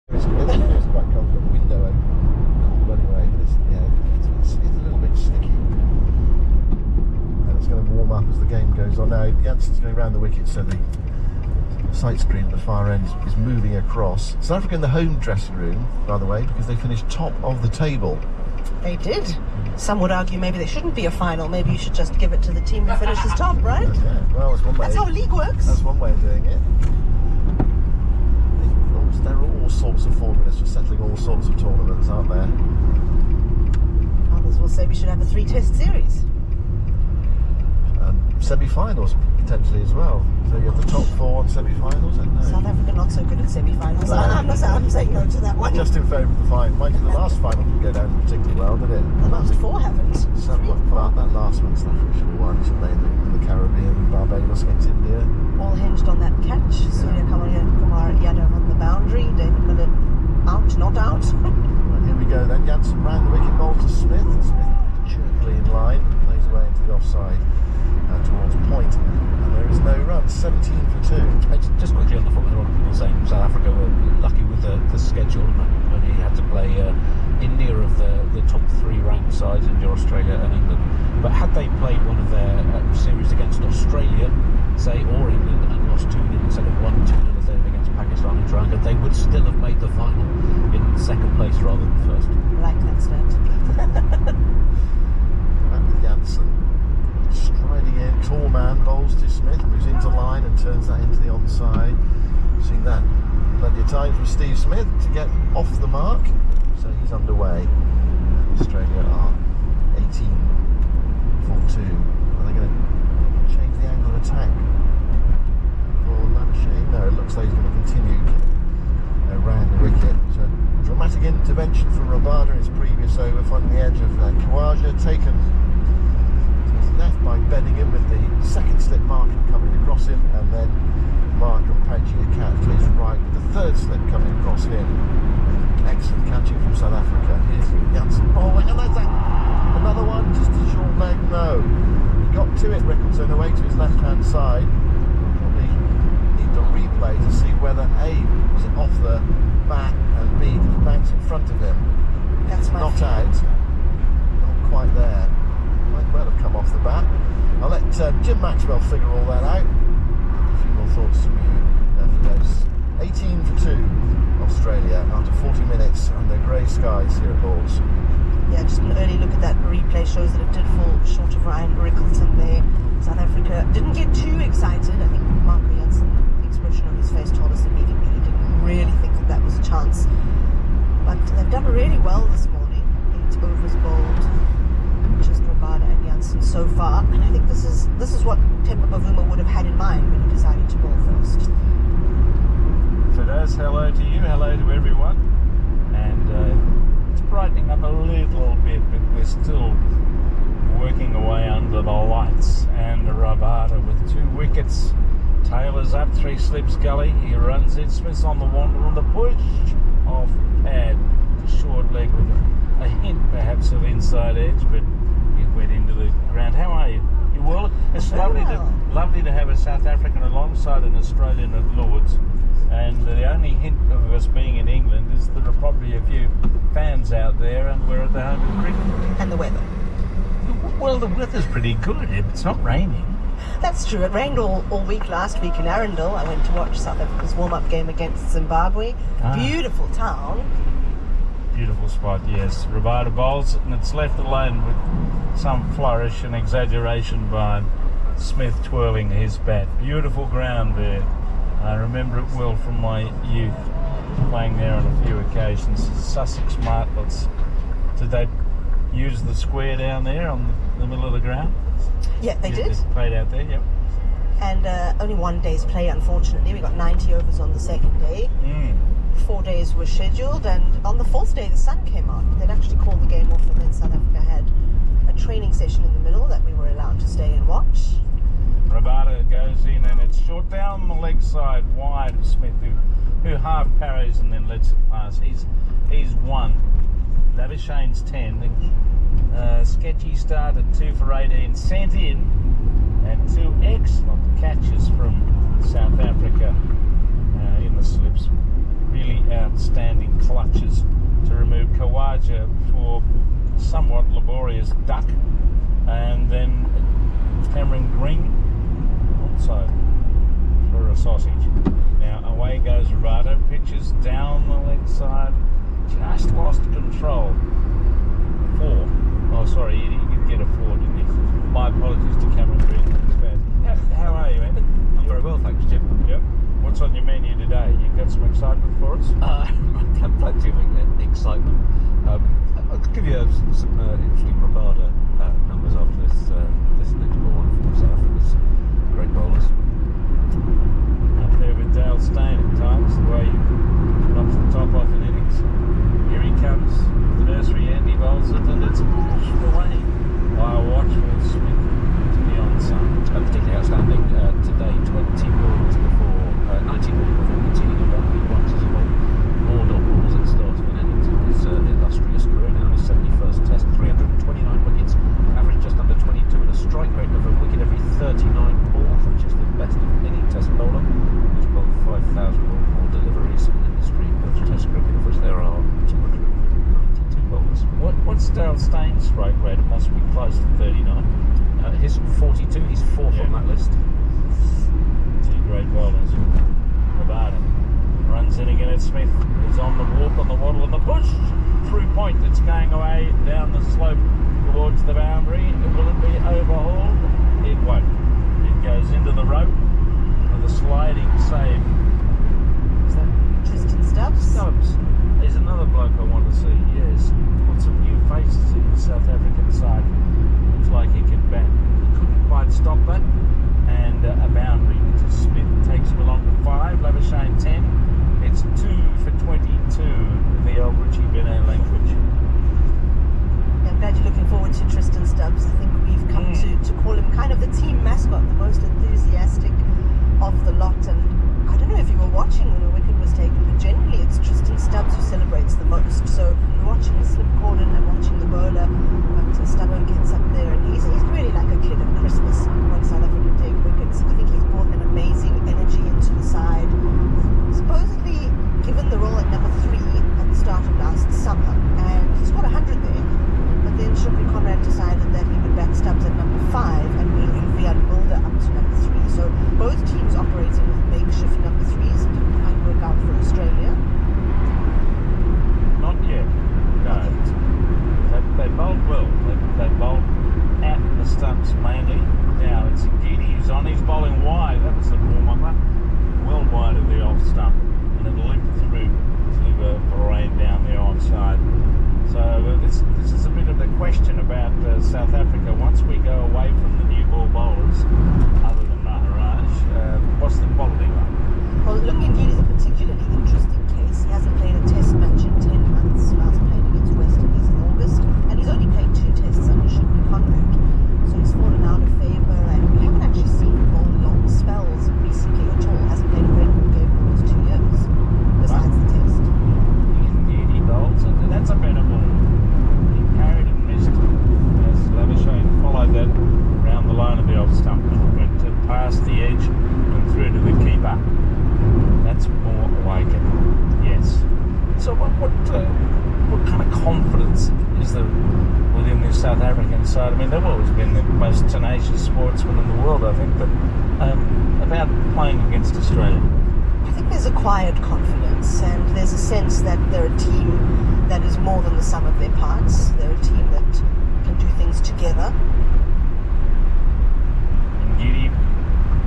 It's quite cold, got the window open, cool anyway, but it's a little bit sticky. And it's going to warm up as the game goes on. Now, Jansen's going around the wicket, so the sight screen at the far end is moving across. South Africa in the home dressing room, by the way, because they finished top of the table. They did. Some would argue maybe there shouldn't be a final. Maybe you should just give it to the team who finishes top, right? Yeah, well, that's one way. That's how a league works. That's one way of doing it. There are all sorts of formulas for settling all sorts of tournaments, aren't there? Others will say we should have a 3-test series. And semi-finals potentially as well. So you have the top 4 on semi-finals, I don't know. South Africa not so good at semi-finals. No. I'm saying no to that one. Just in favour of the final. Mind you, the last final didn't go down particularly well, did it? The last 4 haven't. That last one, South Africa should have won, shouldn't they? In the Caribbean, Barbados against India. All hinged on that catch. Surya Kumar Yadav on the boundary. David Millett out, not out. Right, here we go then. Jansen ran the wicket ball to Smith. Smith jerkily in line, plays away into the offside towards point. And there is no run. 17 for 2. Just quickly on the football, I was saying South Africa were lucky with the schedule, and only had to play India of the top 3 ranked sides, India, Australia and England. But had they played one of their series against Australia, say, or England, and lost 2-0 instead of 1-2 as they did against Pakistan and Sri Lanka, they would still have made the final in second place rather than first. Like that stat. Back with Jansen. Striding in, tall man, bowls to Smith, moves into line and turns that into the onside. Seeing that plenty of time from Steve Smith to get off the mark. So he's underway. Australia are 18 for 2. Are they going to change the angle of attack for Lavishane? No, it looks like he's going to continue around the wicket. So dramatic intervention from Rabada in his previous over, finding the edge of Khawaja, taken to his left by Benningham with the second slip Markham coming across him, and then Markham patching a catch to his right with the third slip coming across him. Excellent catching from South Africa. Here's Jansen bowling, and there's that. Another one, just a short leg, no. He got to it, Rickleton, away to his left-hand side. Probably need the replay to see whether A, was it off the bat, and B, did it bounce in front of him? That's my Not feeling. out. Not quite there. Might well have come off the bat. I'll let Jim Maxwell figure all that out. A few more thoughts from you there for those. 18 for 2, Australia, after 40 minutes under grey skies here at Lord's. Yeah, just an early look at that replay shows that it did fall short of Ryan Rickleton there. South Africa didn't get too excited. I think Marco Jansen, the expression on his face told us immediately he didn't really think that was a chance. But they've done really well this morning. 8 overs bowled, just Rabada and Jansen so far. And I think this is what Temba Bavuma would have had in mind when he decided to bowl first. Firdous, hello to you, hello to everyone. And it's brightening up a little bit, but we're still working away under the lights. And Rabada with 2 wickets. Taylor's up, 3 slips gully. He runs in. Smith's on the wander on the push off pad. Short leg with a hint perhaps of inside edge, but it went into the ground. How are you? You well? It's lovely to have a South African alongside an Australian at Lord's. And the only hint of us being in England is there are probably a few fans out there, and we're at the home of cricket. And the weather. Well, the weather's pretty good. It's not raining. That's true. It rained all week last week in Arundel. I went to watch South Africa's warm-up game against Zimbabwe. Beautiful town. Beautiful spot, yes. Rabada bowls, and it's left alone with some flourish and exaggeration by Smith twirling his bat. Beautiful ground there. I remember it well from my youth, playing there on a few occasions. Sussex Martlets. Did they use the square down there on the middle of the ground? Yeah, they did. Played out there, yep. And only 1 day's play, unfortunately. We got 90 overs on the second day. 4 days were scheduled, and on the 4th day the sun came out. They'd actually called the game off, and then South Africa had a training session in the middle that we were allowed to stay and watch. Rabada goes in, and it's short down the leg side, wide of Smith, who half parries and then lets it pass. He's 1. Lavishane's 10. Sketchy start at 2 for 18, sent in, and 2 excellent catches from South Africa in the slips. Really outstanding clutches to remove Kawaja for somewhat laborious duck, and then Cameron Green also for a sausage. Now away goes Rado, pitches down the leg side, just lost control. 4. Oh, sorry, he did get a 4, didn't he? My apologies to Cameron Green. How are you, Andy? I'm very well, thanks, Jim. Yep. What's on your menu today? You got some excitement for us? Plenty of excitement. I'll give you some interesting Rabada numbers after this next ball from South Africa's great bowlers. Up there with Dale Steyn at times, the way he knocks the top off in innings. Here he comes, the nursery Andy bowls it, and it's pushed away by a watchful Smith to the onside. Particularly outstanding today, 20 balls before, 19 balls before continuing a run. He runs as well. More dot balls at the start of an innings in his illustrious career. Now his 71st test, 329 wickets, average just under 22, and a strike rate of a wicket every 39 balls, which is the best of any test bowler. He's bowled 5,000 or more deliveries in the history of test cricket, of which there are 292 bowlers. What's Dale Steyn's strike rate? It must be close to 39. His 42, he's 4th on that list. 2 great bowlers. Rabada runs in again at Smith. He's on the walk, on the waddle, and the push through point. It's going away down the slope towards the boundary. Will it be overhauled? It won't. It goes into the rope with a sliding save. Is that Tristan Stubbs. Stubbs? There's another bloke I want to see. Yes, got some new faces in the South African side. Looks like he can bat. He couldn't quite stop that. And a boundary to Smith takes him along to 5. Labuschagne 10. It's 2 for 22 in the old Richie Benet language. I'm glad you're looking forward to Tristan Stubbs. I think we've come to call him kind of the team mascot, the most enthusiastic of the lot. And I don't know if you were watching when a wicket was taken, but generally it's Tristan Stubbs who celebrates the most. So you're watching the slip cordon and watching the bowler, but Stubbo gets up there and he's really like a kid at Christmas when South Africa take wickets. I think he's brought an amazing energy into the side. Supposedly given the role at number 3 at the start of last summer, and he's got 100 there. But then Shukri Conrad decided that he would back Stubbs at number 5 and move Rian Mulder up to number 3. So both teams operating with makeshift number 3s. Didn't quite work out for Australia. Not yet. No. They bowled well. They bowled at the stumps mainly. Now it's Ngidi who's on. He's bowling wide. That was the warm-upper. Well wide of the off stump. And it limped through to Varane down there onside. So this is a bit of the question about South Africa. Once we go away from the new ball bowlers, other than Maharaj, what's the quality like? Well, look, Ngidi is a particularly interesting case. He hasn't played a test match in 10 months. Last played against West Indies in August. And he's only played 2 tests under Shukri Conrad. So he's fallen out of favour, and we haven't actually seen him bowl long spells recently at all. Hasn't played a great game for almost 2 years, besides the test. Ngidi bowls, and that's a better ball. He parried and missed as Labuschagne followed that round the line of the off stump and went past the edge and through to the keeper. That's more awakened, yes. So what kind of confidence is there within this South African side? I mean, they've always been the most tenacious sportsmen in the world, I think, but about playing against Australia. I think there's a quiet confidence, and there's a sense that they're a team that is more than the sum of their parts. They're a team that can do things together. Ngidi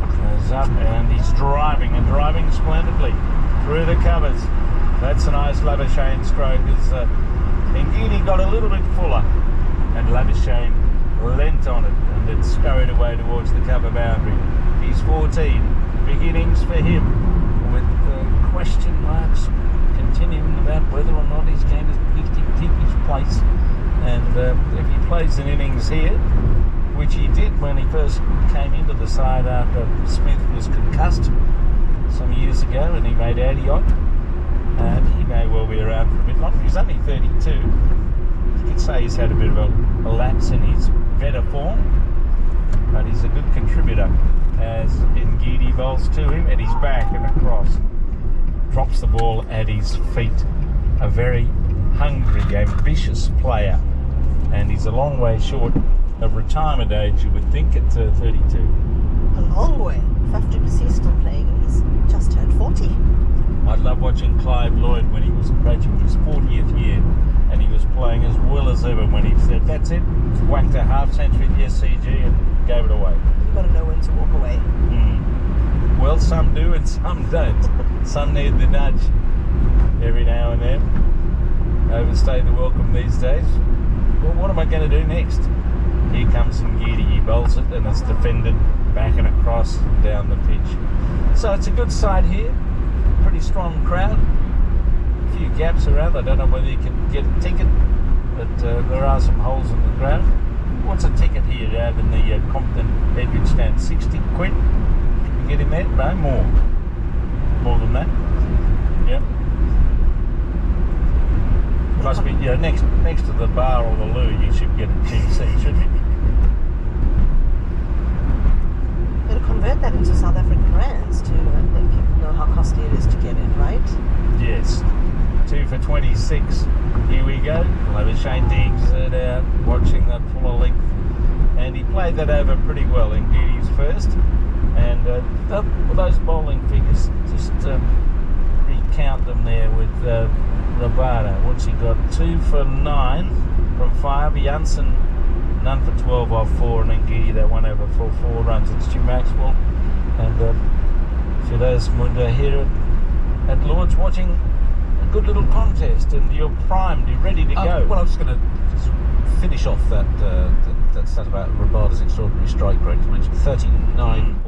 goes up and he's driving splendidly through the covers. That's a nice Labuschagne stroke as Ngidi got a little bit fuller and Labuschagne leant on it and it scurried away towards the cover boundary. He's 14. Big innings for him, with question marks continuing about whether or not he's going to keep his place. And if he plays an innings here, which he did when he first came into the side after Smith was concussed some years ago and he made Adiot, and he may well be around for a bit longer. He's only 32. You could say he's had a bit of a lapse in his better form, but he's a good contributor as Ngidi bowls to him and he's back and across. Drops the ball at his feet. a very hungry, ambitious player, and he's a long way short of retirement age, you would think, at 32. A long way. 50 he's still playing and he's just turned 40. I love watching Clive Lloyd when he was approaching his 40th year, and he was playing as well as ever when he said, that's it, whacked a half century at the SCG and gave it away. You've got to know when to walk away. Well, some do and some don't. Some need the nudge every now and then. Overstay the welcome these days. Well, what am I going to do next? Here comes Ngidi. He bowls it and it's defended back and across and down the pitch. So it's a good side here. Pretty strong crowd. A few gaps around. I don't know whether you can get a ticket, but there are some holes in the crowd. What's a ticket here out in the Compton Bedridge stand? 60 quid? Can you get in there? No, more. More than that. Yep. Must be, next to the bar or the loo, you should get a cheap seat, shouldn't you? You've got to convert that into South African rands to let people know how costly it is to get in, right? Yes. 2 for 26. Here we go. We'll have a Shane Diggs out watching that fuller length. And he played that over pretty well in Gide's first. And those bowling figures, just recount them there with Rabada. What's he got? 2 for 9 from 5. Janssen, none for 12 off 4. And then Gidi, that one over for 4 runs. It's Stu Maxwell. And Firdous Munda here at Lord's watching a good little contest. And you're primed, you're ready to go. Well, I was just going to finish off that stat about Rabada's extraordinary strike rate. You mentioned 39